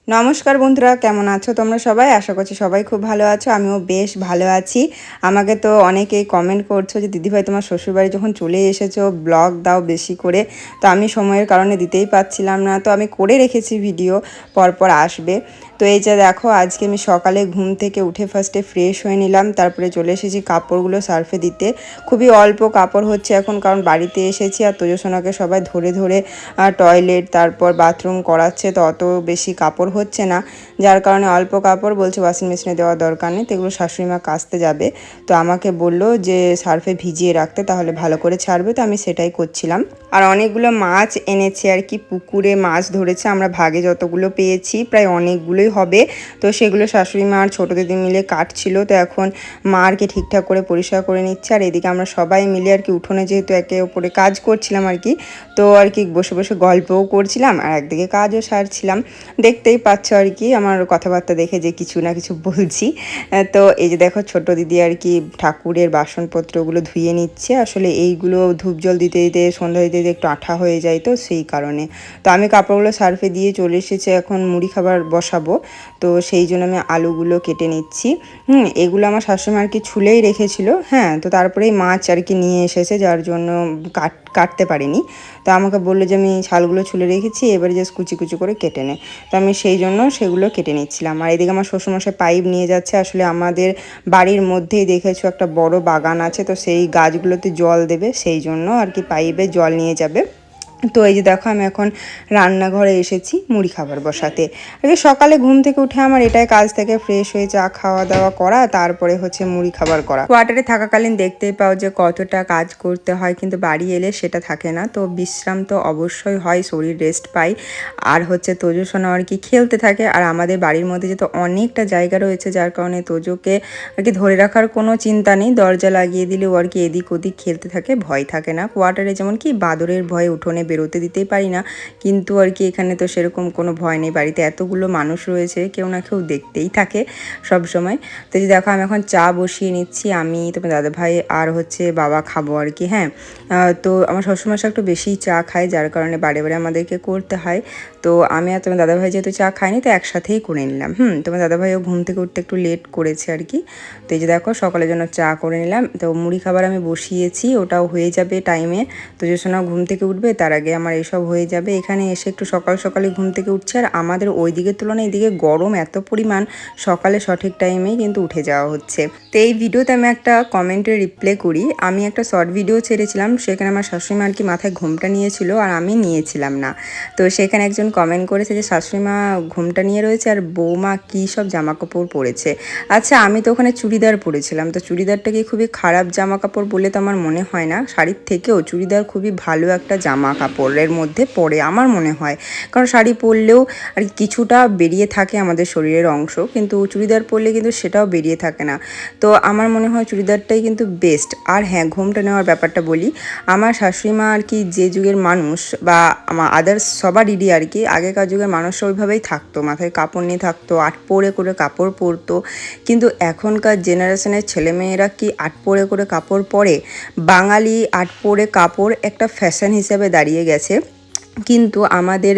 নমস্কার বন্ধুরা, কেমন আছো তোমরা সবাই? আশা করছি সবাই খুব ভালো আছো। আমিও বেশ ভালো আছি। আমাকে তো অনেকেই কমেন্ট করছো যে দিদিভাই তোমার শ্বশুরবাড়ি যখন চলে এসেছো ব্লগ দাও বেশি করে। তো আমি সময়ের কারণে দিতেই পারছিলাম না, তো আমি করে রেখেছি ভিডিও, পরপর আসবে। তো এই যে দেখো, আজকে আমি সকালে ঘুম থেকে উঠে ফার্স্টে ফ্রেশ হয়ে নিলাম, তারপরে চলে এসেছি কাপড়গুলো সার্ফে দিতে। খুবই অল্প কাপড় হচ্ছে এখন, কারণ বাড়িতে এসেছি আর তোজসোনাকে সবাই ধরে ধরে টয়লেট তারপর বাথরুম করাচ্ছে, তো অত বেশি কাপড় হচ্ছে না, যার কারণে অল্প কাপড় বলছে ওয়াশিং মেশিনে দেওয়ার দরকার নেই, তো এগুলো শাশুড়িমা কাচতে যাবে। তো আমাকে বললো যে সার্ফে ভিজিয়ে রাখতে, তাহলে ভালো করে ছাড়বে, তো আমি সেটাই করছিলাম। আর অনেকগুলো মাছ এনেছে আর কি, পুকুরে মাছ ধরেছে, আমরা ভাগে যতগুলো পেয়েছি প্রায় অনেকগুলোই হবে। তো সেগুলো শাশুড়ি মা আর ছোটো দিদি মিলে কাটছিল, তো এখন মা আর কি ঠিকঠাক করে পরিষ্কার করে নিচ্ছে। আর এদিকে আমরা সবাই মিলে আর কি উঠোনে যেহেতু একে ওপরে কাজ করছিলাম আর কি, তো আর কি বসে বসে গল্পও করছিলাম আর একদিকে কাজও সারছিলাম। দেখতেই পাচ্ছ আর কি আমার কথাবার্তা দেখে যে কিছু না কিছু বলছি। তো এই যে দেখো ছোট দিদি আর কি ঠাকুরের বাসনপত্রগুলো ধুয়ে নিচ্ছে। আসলে এইগুলো ধূপ জল দিতে দিতে সন্ধ্যা দিতে দিতে একটু আঠা হয়ে যায়, তো সেই কারণে। তো আমি কাপড়গুলো সার্ফে দিয়ে চলে এসেছি, এখন মুড়ি খাবার বসাবো। তো সেই জন্য আমি আলুগুলো কেটে নিচ্ছি। এগুলো আমার শাশুড়ি মা আর কি ছুলেই রেখেছিল। হ্যাঁ, তো তারপরেই মাছ আর কি নিয়ে এসেছে, যার জন্য কাটতে পারিনি। তো আমাকে বললো যে আমি ছালগুলো ছুলে রেখেছি, এবারে জাস্ট কুচি কুচি করে কেটে নে। তো আমি সেই জন্য সেগুলো কেটে নিচ্ছিলাম। আর এদিকে আমার শ্বশুরমশাই পাইপ নিয়ে যাচ্ছে। আসলে আমাদের বাড়ির মধ্যেই দেখেছো একটা বড় বাগান আছে, তো সেই গাছগুলোতে জল দেবে, সেই জন্য আর কি পাইপে জল নিয়ে যাবে। তো এই যে দেখো, আমি এখন রান্নাঘরে এসেছি মুড়ি খাবার বসাতে। আগে সকালে ঘুম থেকে উঠে আমার এটাই কাজ থেকে ফ্রেশ হয়ে চা খাওয়া দাওয়া করা, তারপরে হচ্ছে মুড়ি খাবার করা। কোয়ার্টারে থাকাকালীন দেখতেই পাও যে কতটা কাজ করতে হয়, কিন্তু বাড়ি এলে সেটা থাকে না। তো বিশ্রাম তো অবশ্যই হয়, শরীর রেস্ট পাই। আর হচ্ছে তোজো আর কি খেলতে থাকে। আর আমাদের বাড়ির মধ্যে যেহেতু অনেকটা জায়গা রয়েছে, যার কারণে তোজোকে আর কি ধরে রাখার কোনো চিন্তা নেই। দরজা লাগিয়ে দিলেও আর কি এদিক ওদিক খেলতে থাকে, ভয় থাকে না। কোয়ার্টারে যেমন কি বাদরের ভয়ে উঠোনে বেরোতে দিতেই পারি না, কিন্তু আর কি এখানে তো সেরকম কোনো ভয় নেই। বাড়িতে এতগুলো মানুষ রয়েছে, কেউ না কেউ দেখতেই থাকে সব সময়। তো যে দেখো, আমি এখন চা বসিয়ে নিচ্ছি। আমি তোমার দাদাভাই আর হচ্ছে বাবা খাবো আর কি। হ্যাঁ, তো আমার শ্বশুরমশাই একটু বেশিই চা খায়, যার কারণে বারে বারে আমাদেরকে করতে হয়। তো আমি আর তোমার দাদাভাই যেহেতু চা খাইনি, তো একসাথেই করে নিলাম। তোমার দাদাভাইও ঘুম থেকে উঠতে একটু লেট করেছে আর কি। তো এই যে দেখো, সকালের জন্য চা করে নিলাম। তো মুড়ি খাবার আমি বসিয়েছি, ওটাও হয়ে যাবে টাইমে। তো জোসনা ঘুম থেকে উঠবে, তার আগে আমার এসব হয়ে যাবে। এখানে এসে একটু সকাল সকালে ঘুম থেকে উঠছে, আর আমাদের ওই দিকের তুলনায় এদিকে গরম এত পরিমাণ, সকালে সঠিক টাইমেই কিন্তু উঠে যাওয়া হচ্ছে। তো এই ভিডিওতে আমি একটা কমেন্টে রিপ্লাই করি। আমি একটা শর্ট ভিডিও ছেড়েছিলাম, সেখানে আমার শাশুড়িমা আর কি মাথায় ঘোমটা নিয়েছিল আর আমি নিয়েছিলাম না। তো সেখানে একজন কমেন্ট করেছে যে শাশুড়িমা ঘোমটা নিয়ে রয়েছে আর বৌমা কী সব জামা কাপড় পরেছে। আচ্ছা, আমি তো ওখানে চুড়িদার পরেছিলাম, তো চুড়িদারটা কি খুবই খারাপ জামা কাপড় বলে তো আমার মনে হয় না। শাড়ির থেকেও চুড়িদার খুবই ভালো একটা জামা কাপড়ের মধ্যে পড়ে আমার মনে হয়, কারণ শাড়ি পরলেও আর কিছুটা বেরিয়ে থাকে আমাদের শরীরের অংশ, কিন্তু চুড়িদার পরলে কিন্তু সেটাও বেরিয়ে থাকে না। তো আমার মনে হয় চুড়িদারটাই কিন্তু বেস্ট। আর হ্যাঁ, ঘোমটা নেওয়ার ব্যাপারটা বলি, আমার শাশুড়িমা আর কি যে যুগের মানুষ বা আমার আদার্স সবারই আর কি, আগেকার যুগের মানুষরা ওইভাবেই থাকতো, মাথায় কাপড় নিয়ে থাকতো, আট পরে করে কাপড় পরতো। কিন্তু এখনকার জেনারেশনের ছেলেমেয়েরা কি আট পরে করে কাপড় পরে? বাঙালি আট পরে কাপড় একটা ফ্যাশন হিসেবে দাঁড়িয়ে গেছে। কিন্তু আমাদের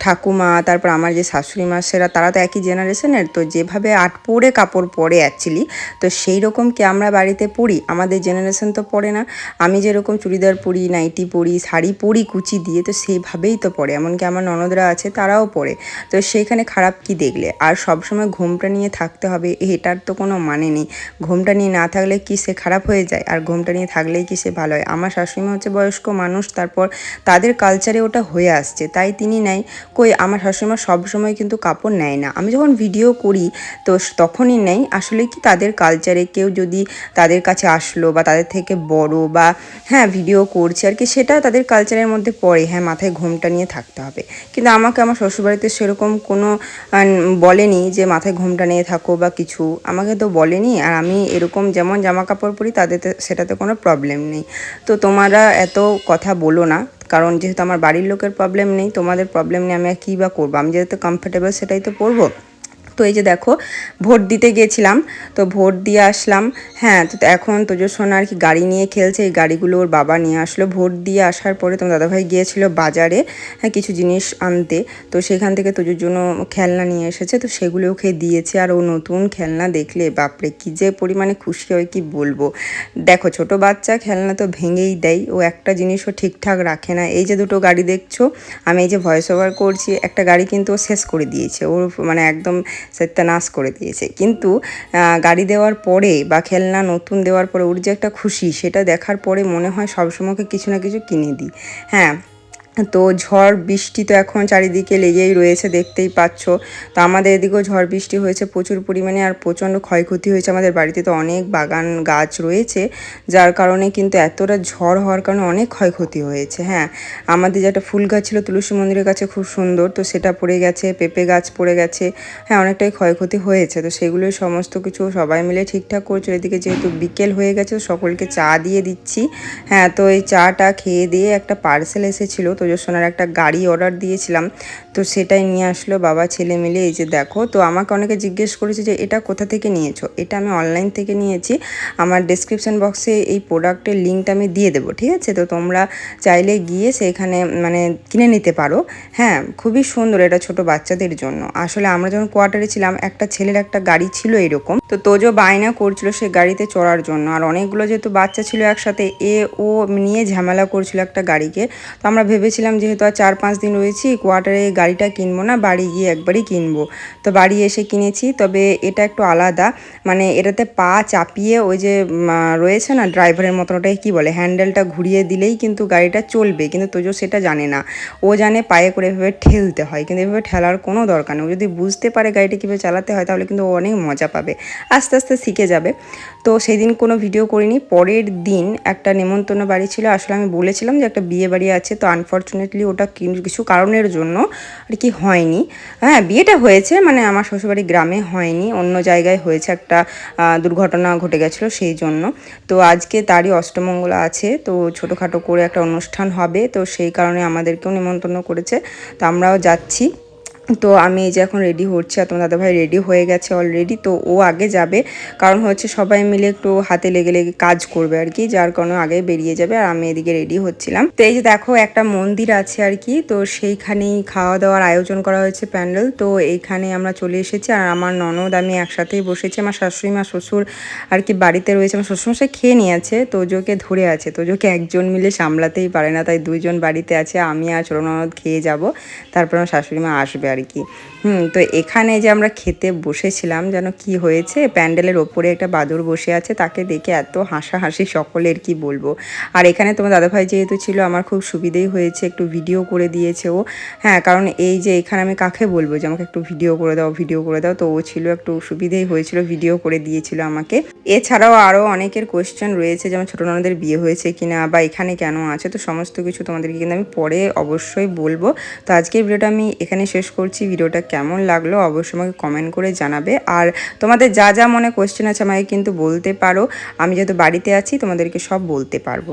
ঠাকুমা, তারপর আমার যে শাশুড়ি মাসেরা, তারা তো একই জেনারেশনের, তো যেভাবে আট পরে কাপড় পরে অ্যাকচুয়ালি, তো সেই রকম কি আমরা বাড়িতে পরি? আমাদের জেনারেশন তো পরে না। আমি যেরকম চুড়িদার পরি, নাইটি পরি, শাড়ি পরি কুচি দিয়ে, তো সেইভাবেই তো পরে। এমনকি আমার ননদরা আছে, তারাও পরে। তো সেইখানে খারাপ কি দেখলে? আর সবসময় ঘোমটা নিয়ে থাকতে হবে এটার তো কোনো মানে নেই। ঘোমটা নিয়ে না থাকলে কি সে খারাপ হয়ে যায়, আর ঘোমটা নিয়ে থাকলেই কি সে ভালো হয়? আমার শাশুড়িমা হচ্ছে বয়স্ক মানুষ, তারপর তাদের কালচারে ওটা হয়ে আসছে, তাই তিনি নেয়। কই, আমার শাশুড়িমা সবসময় কিন্তু কাপড় নেয় না। আমি যখন ভিডিও করি তো তখনই নেই। আসলে কি তাদের কালচারে কেউ যদি তাদের কাছে আসলো বা তাদের থেকে বড় বা হ্যাঁ ভিডিও করছে আর কি, সেটা তাদের কালচারের মধ্যে পড়ে, হ্যাঁ মাথায় ঘোমটা নিয়ে থাকতে হবে। কিন্তু আমাকে আমার শ্বশুরবাড়িতে সেরকম কোনো বলেনি যে মাথায় ঘোমটা নিয়ে থাকো বা কিছু, আমাকে তো বলেনি। আর আমি এরকম যেমন জামা কাপড় পরি, তাদের সেটাতে কোনো প্রবলেম নেই। তো তোমরা এত কথা বলো না, কারণ যেহেতু আমার বাড়ির লোকের প্রবলেম নেই, তোমাদের প্রবলেম নেই, আমি আর কী বা করবো? আমি যেহেতু কমফোর্টেবল সেটাই তো পরবো। তো এই যে দেখো ভোট দিতে গেছিলাম, তো ভোট দিয়ে আসলাম। হ্যাঁ, তো এখন তোজো সোনা আর কি গাড়ি নিয়ে খেলছে, এই গাড়িগুলো ওর বাবা নিয়ে আসলো। ভোট দিয়ে আসার পরে তোমার দাদাভাই গিয়েছিল বাজারে, হ্যাঁ, কিছু জিনিস আনতে। তো সেখান থেকে তোজোর জন্য খেলনা নিয়ে এসেছে, তো সেগুলো ওকে দিয়েছে। আর ও নতুন খেলনা দেখলে বাপরে কী যে পরিমাণে খুশি হয় কি বলবো। দেখো ছোট বাচ্চা খেলনা তো ভেঙেই দেয়, ও একটা জিনিসও ঠিকঠাক রাখে না। এই যে দুটো গাড়ি দেখছো, আমি এই যে ভয়েস ওভার করছি, একটা গাড়ি কিন্তু ও শেষ করে দিয়েছে, ওর মানে একদম সত্যানাশ করে দিয়েছে। কিন্তু গাড়ি দেওয়ার পরে বা খেলনা নতুন দেওয়ার পরে ওর যে একটা খুশি, সেটা দেখার পরে মনে হয় সবসময় কিছু না কিছু কিনে দিই। হ্যাঁ, তো ঝড় বৃষ্টি তো এখন চারিদিকে লেগেই রয়েছে, দেখতেই পাচ্ছ। তো আমাদের এদিকেও ঝড় বৃষ্টি হয়েছে প্রচুর পরিমাণে, আর প্রচণ্ড ক্ষয়ক্ষতি হয়েছে। আমাদের বাড়িতে তো অনেক বাগান গাছ রয়েছে, যার কারণে কিন্তু এতটা ঝড় হওয়ার কারণে অনেক ক্ষয়ক্ষতি হয়েছে। হ্যাঁ, আমাদের যে একটা ফুল গাছ ছিল তুলসী মন্দিরের কাছে খুব সুন্দর, তো সেটা পড়ে গেছে, পেঁপে গাছ পড়ে গেছে। হ্যাঁ, অনেকটাই ক্ষয়ক্ষতি হয়েছে। তো সেগুলোই সমস্ত কিছু সবাই মিলে ঠিকঠাক করছিল। এদিকে যেহেতু বিকেল হয়ে গেছে, সকলকে চা দিয়ে দিচ্ছি। হ্যাঁ, তো এই চাটা খেয়ে দিয়ে একটা পার্সেল এসেছিলো, তোজো সোনার একটা গাড়ি অর্ডার দিয়েছিলাম, তো সেটাই নিয়ে আসলো বাবা ছেলে মিলে। এই যে দেখো, তো আমাকে অনেকে জিজ্ঞেস করেছে যে এটা কোথা থেকে নিয়েছো। এটা আমি অনলাইন থেকে নিয়েছি। আমার ডেসক্রিপশন বক্সে এই প্রোডাক্টের লিঙ্কটা আমি দিয়ে দেবো, ঠিক আছে? তো তোমরা চাইলে গিয়ে সেখানে মানে কিনে নিতে পারো। হ্যাঁ, খুবই সুন্দর, এটা ছোট বাচ্চাদের জন্য। আসলে আমরা যখন কোয়ার্টারে ছিলাম, একটা ছেলের একটা গাড়ি ছিল এরকম, তো তোজো বায়না করছিল সে গাড়িতে চড়ার জন্য। আর অনেকগুলো যেহেতু বাচ্চা ছিল একসাথে, ও নিয়ে ঝামেলা করছিল একটা গাড়িকে। তো আমরা ভেবেছিলাম যেহেতু আর 4-5 দিন রয়েছি কোয়ার্টারে, গাড়িটা কিনবো না, বাড়ি গিয়ে একবারই কিনবো। তো বাড়ি এসে কিনেছি, তবে এটা একটু আলাদা। মানে এটাতে পা চাপিয়ে ওই যে রয়েছে না ড্রাইভারের মতন, ওটাকে কী বলে, হ্যান্ডেলটা ঘুরিয়ে দিলেই কিন্তু গাড়িটা চলবে। কিন্তু তোজো সেটা জানে না, ও জানে পায়ে করে এভাবে ঠেলতে হয়, কিন্তু এভাবে ঠেলার কোনো দরকার নেই। ও যদি বুঝতে পারে গাড়িটা কীভাবে চালাতে হয়, তাহলে কিন্তু ও অনেক মজা পাবে, আস্তে আস্তে শিখে যাবে। তো সেই দিন কোনো ভিডিও করিনি। পরের দিন একটা নেমন্তন্ন বাড়ি ছিল, আসলে আমি বলেছিলাম যে একটা বিয়ে বাড়ি আছে, তো আনফর্চুনেটলি ওটা কিছু কারণের জন্য আর কি হয়নি। হ্যাঁ, বিয়েটা হয়েছে, মানে আমার শ্বশুরবাড়ি গ্রামে হয়নি, অন্য জায়গায় হয়েছে, একটা দুর্ঘটনা ঘটে গেছিলো সেই জন্য। তো আজকে তারই অষ্টমঙ্গলা আছে, তো ছোটোখাটো করে একটা অনুষ্ঠান হবে, তো সেই কারণে আমাদেরকেও নিমন্ত্রণ করেছে, তো আমরাও যাচ্ছি। তো আমি এই যে এখন রেডি হচ্ছি, আর তোমার দাদাভাই রেডি হয়ে গেছে অলরেডি। তো ও আগে যাবে, কারণ হচ্ছে সবাই মিলে একটু হাতে লেগে লেগে কাজ করবে আর কি, যার কারণে আগে বেরিয়ে যাবে। আর আমি এদিকে রেডি হচ্ছিলাম। তো এই যে দেখো একটা মন্দির আছে আর কি, তো সেইখানেই খাওয়া দাওয়ার আয়োজন করা হয়েছে, প্যান্ডেল। তো এইখানে আমরা চলে এসেছি, আর আমার ননদ আমি একসাথেই বসেছি। আমার শাশুড়ি মা শ্বশুর আর কি বাড়িতে রয়েছে, আমার শ্বশুরমশাই খেয়ে নিয়েছে, তোজোকে ধরে আছে। তোজোকে একজন মিলে সামলাতেই পারে না, তাই দুইজন বাড়িতে আছে, আমি আর ছোটো ননদ খেয়ে যাব, তারপর আমার শাশুড়ি মা আসবে আর কি। তো এখানে যে আমরা খেতে বসেছিলাম, যেন কি হয়েছে, প্যান্ডেলের ওপরে একটা বাদুড় বসে আছে, তাকে দেখে এত হাসাহাসি সকলের কি বলবো। আর এখানে তোমার দাদাভাই যেহেতু ছিল, আমার খুব সুবিধেই হয়েছে, একটু ভিডিও করে দিয়েছে ও। হ্যাঁ, কারণ এই যে এখানে আমি কাকে বলবো যে আমাকে একটু ভিডিও করে দাও, ভিডিও করে দাও, তো ও ছিল, একটু সুবিধেই হয়েছিল, ভিডিও করে দিয়েছিল আমাকে। এছাড়াও আরও অনেকের কোয়েশ্চেন রয়েছে, যেমন ছোটো ননদের বিয়ে হয়েছে কিনা, বা এখানে কেন আছে, তো সমস্ত কিছু তোমাদেরকে কিন্তু আমি পরে অবশ্যই বলবো। তো আজকের ভিডিওটা আমি এখানে শেষ করছি। ভিডিওটা কেমন লাগলো অবশ্যই আমাকে কমেন্ট করে জানাবে, আর তোমাদের যা যা মনে কোয়েশ্চেন আছে আমাকে কিন্তু বলতে পারো, আমি যেহেতু বাড়িতে আছি তোমাদেরকে সব বলতে পারবো।